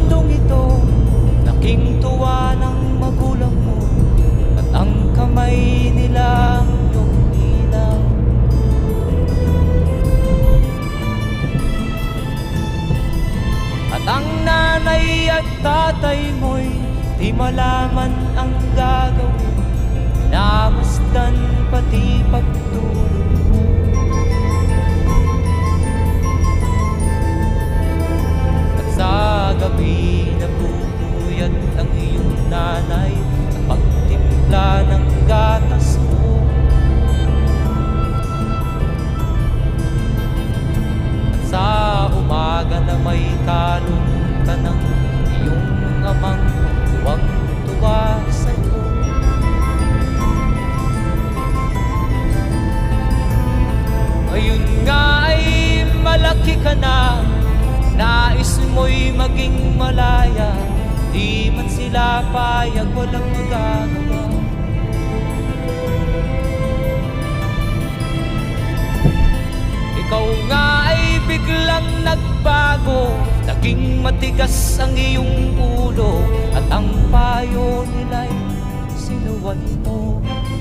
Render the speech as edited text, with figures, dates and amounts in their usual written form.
mundong ito, laking tuwa ng magulang mo, at ang kamay nila ang iyong ilaw. At ang nanay at tatay mo'y di malaman ang gagawin, namasdan pati pagtulog mo. At sa gabi napupuyat ang iyong nanay sa pagtimpla ng gatas mo. At sa umaga na may kalong ka ng iyong amang tuwang-tuwa sa'yo. Ngayon nga ay malaki ka na, nais mo'y maging malaya, di man sila payag, walang magagawa. Ikaw nga ay biglang nagbago, naging matigas ang iyong ulo, at ang payo nila'y sinuway mo.